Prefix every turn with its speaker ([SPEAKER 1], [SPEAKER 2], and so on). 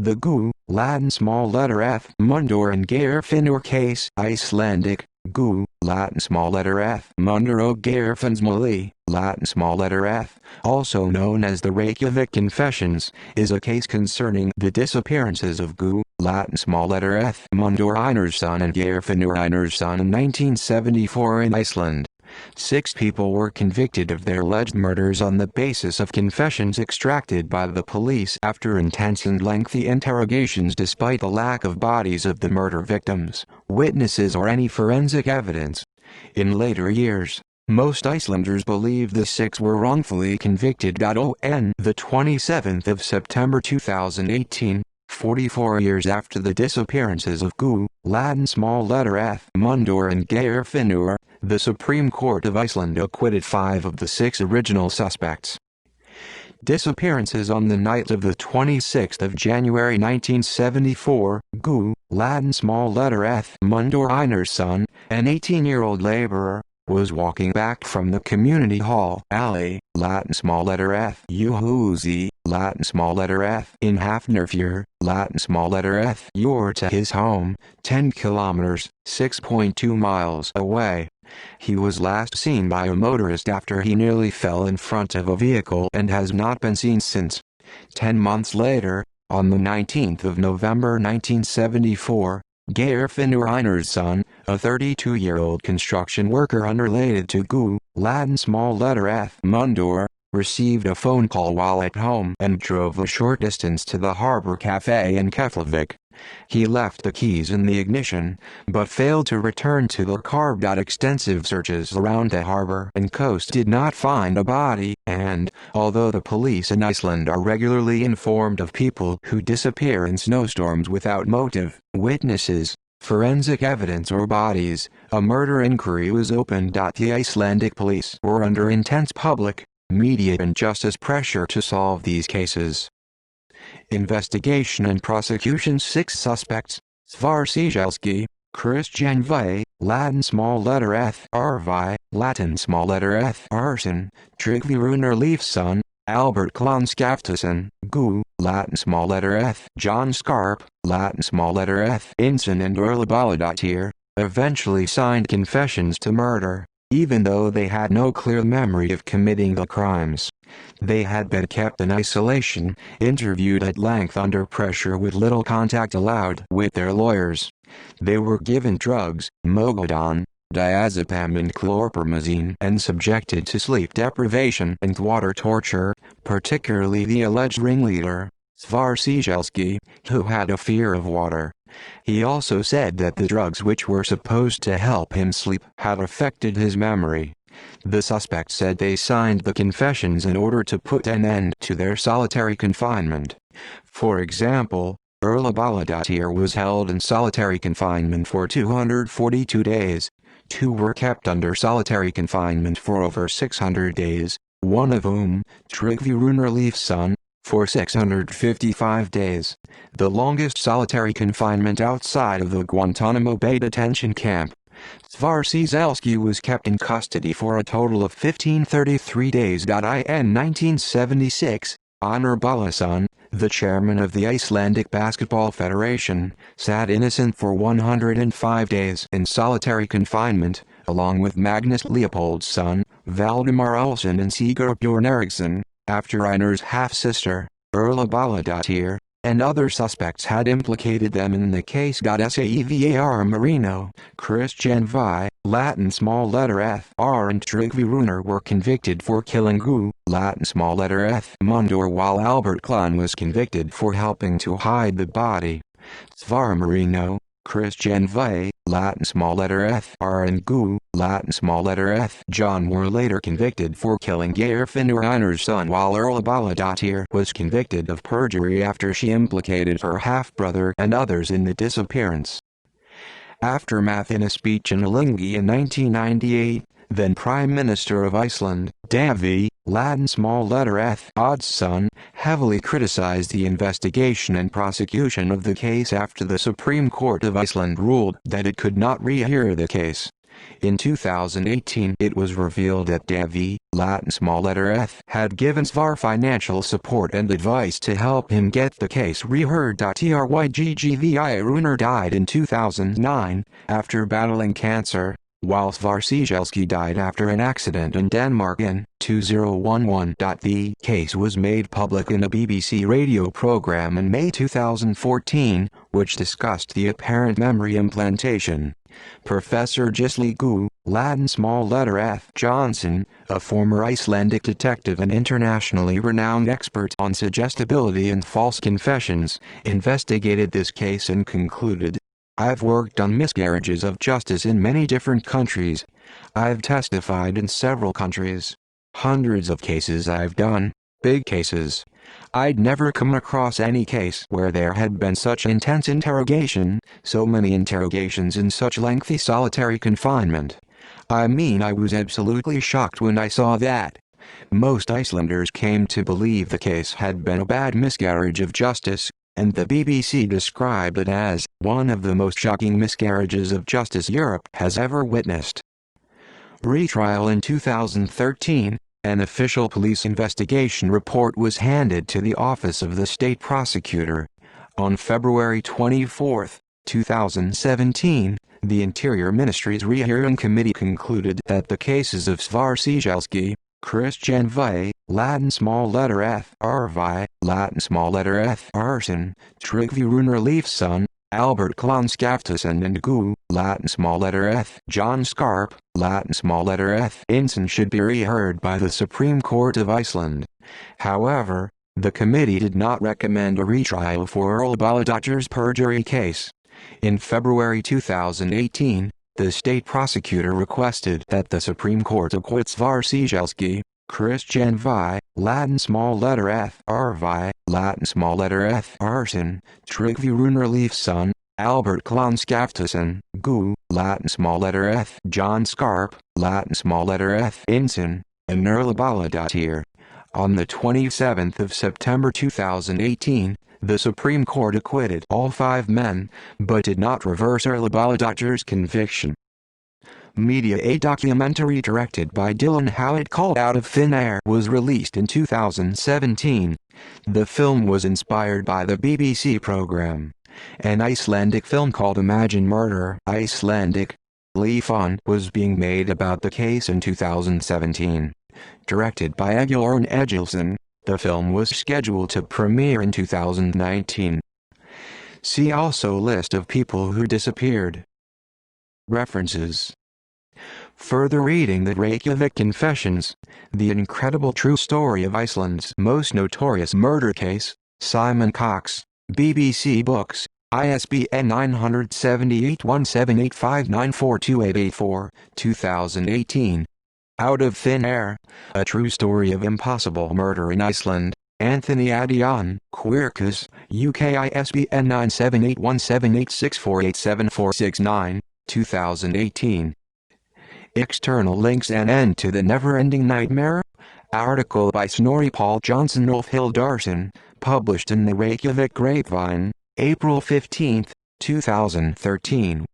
[SPEAKER 1] The Gu, Latin small letter f, Guðmundur and Geirfinnur case. Icelandic, Gu, Latin small letter f, Guðmundur og Geirfinnur, Latin small letter f, also known as the Reykjavik Confessions, is a case concerning the disappearances of Gu, Latin small letter f, Guðmundur Einarsson and Geirfinnur Einarsson in 1974 in Iceland. 6 people were convicted of their alleged murders on the basis of confessions extracted by the police after intense and lengthy interrogations despite the lack of bodies of the murder victims, witnesses or any forensic evidence. In later years, most Icelanders believe the 6 were wrongfully convicted. On the 27th of September 2018, 44 years after the disappearances of Gu, Latin small letter f, Guðmundur and Geirfinnur, the Supreme Court of Iceland acquitted 5 of the 6 original suspects. Disappearances. On the night of the 26th of January 1974, Gu, Latin small letter f, Guðmundur Einarsson, an 18-year-old laborer, was walking back from the community hall alley, Latin small letter f, Uhúsi, Latin small letter f, in Hafnarfjörður, Latin small letter f, to his home, 10 kilometers, 6.2 miles away. He was last seen by a motorist after he nearly fell in front of a vehicle and has not been seen since. 10 months later, on the 19th of November 1974, Geirfinnur Einarsson, a 32-year-old construction worker unrelated to Gu, Latin small letter f, Guðmundur, received a phone call while at home and drove a short distance to the Harbor Cafe in Keflavik. He left the keys in the ignition, but failed to return to the car. Extensive searches around the harbor and coast did not find a body, and, although the police in Iceland are regularly informed of people who disappear in snowstorms without motive, witnesses, forensic evidence or bodies, a murder inquiry was opened. The Icelandic police were under intense public, media and justice pressure to solve these cases. Investigation and prosecution. 6 suspects: Svartskjalski, Christian V, Latin small letter f, Arvi, Latin small letter f, Arson, Tryggvi Runar Leifsson, Albert Klonskaftason, Gu, Latin small letter f, John Skarp, Latin small letter f, Inson and Erla Balladottir, eventually signed confessions to murder, even though they had no clear memory of committing the crimes. They had been kept in isolation, interviewed at length under pressure with little contact allowed with their lawyers. They were given drugs, mogadon, diazepam and chlorpromazine, and subjected to sleep deprivation and water torture, particularly the alleged ringleader, Svartskjalski, who had a fear of water. He also said that the drugs which were supposed to help him sleep had affected his memory. The suspects said they signed the confessions in order to put an end to their solitary confinement. For example, Erla Balladottir was held in solitary confinement for 242 days. 2 were kept under solitary confinement for over 600 days, one of whom, Tryggvi Runar Leifsson, for 655 days, the longest solitary confinement outside of the Guantanamo Bay detention camp. Svartskjalski was kept in custody for a total of 1533 days. In 1976, Einar Balason, the chairman of the Icelandic Basketball Federation, sat innocent for 105 days in solitary confinement, along with Magnus Leopoldsson, Valdimar Olsson and Sigurbjörn Eriksson, after Einar's half-sister, Erla Balladottir, and other suspects had implicated them in the case. Savar Marino, Christian V, Latin small letter f, R and Tryggvi Runar were convicted for killing Gu, Latin small letter f, Guðmundur, while Albert Klon was convicted for helping to hide the body. Savar Marino, Christian V, Latin small letter f, R and Gu, Latin small letter f, John were later convicted for killing Geirfinnur Einarsson, while Erla Balladottir was convicted of perjury after she implicated her half-brother and others in the disappearance. Aftermath. In a speech in Helsinki in 1998, then Prime Minister of Iceland, Davi, Latin small letter f, Oddsson, heavily criticized the investigation and prosecution of the case after the Supreme Court of Iceland ruled that it could not rehear the case. In 2018 it was revealed that Davy, Latin small letter F, had given Svar financial support and advice to help him get the case reheard. Tryggvi Runar died in 2009, after battling cancer, while Svar Ciesielski died after an accident in Denmark in 2011. The case was made public in a BBC radio program in May 2014, which discussed the apparent memory implantation. Professor Gisli Gu, Latin small letter F. Johnson, a former Icelandic detective and internationally renowned expert on suggestibility and false confessions, investigated this case and concluded, "I've worked on miscarriages of justice in many different countries. I've testified in several countries. Hundreds of cases I've done, big cases. I'd never come across any case where there had been such intense interrogation, so many interrogations in such lengthy solitary confinement. I mean, I was absolutely shocked when I saw that. Most Icelanders came to believe the case had been a bad miscarriage of justice, and the BBC described it as one of the most shocking miscarriages of justice Europe has ever witnessed." Retrial in 2013. An official police investigation report was handed to the Office of the State Prosecutor. On February 24, 2017, the Interior Ministry's Rehearing Committee concluded that the cases of Svar Ciesielski, Christian V, Latin small letter F, Arvi, Latin small letter F, Arson, Tryggvi Runar Leifsson, Albert Klonskaftason and Gu, Latin small letter F. John Skarp, Latin small letter F. Inson should be reheard by the Supreme Court of Iceland. However, the committee did not recommend a retrial for Earl Bolladottir's perjury case. In February 2018, the state prosecutor requested that the Supreme Court acquit Svar Ciesielski, Christian V, Latin small letter F. Arvi, Latin small letter F. Arson, Tryggvi Runar Leifsson, Albert Klonskaftason, Gu, Latin small letter F. John Skarp, Latin small letter F. Inson, and Earl Bolladottir. On the 27th of September 2018, the Supreme Court acquitted all 5 men, but did not reverse Earl Bolladottir's conviction. Media. A documentary directed by Dylan Howard called Out of Thin Air was released in 2017. The film was inspired by the BBC program. An Icelandic film called Imagine Murder Icelandic Lífan was being made about the case in 2017. Directed by Egil Örn Egilsson, the film was scheduled to premiere in 2019. See also List of people who disappeared. References. Further reading: The Reykjavik Confessions, the incredible true story of Iceland's most notorious murder case, Simon Cox, BBC Books, ISBN 978-1785942884, 2018. Out of Thin Air, A True Story of Impossible Murder in Iceland, Anthony Addion, Quercus, UK ISBN 9781786487469, 2018. External links: An End to the Never-Ending Nightmare? Article by Snorri Paul Johnson Hildarson, published in the Reykjavik Grapevine, April 15, 2013.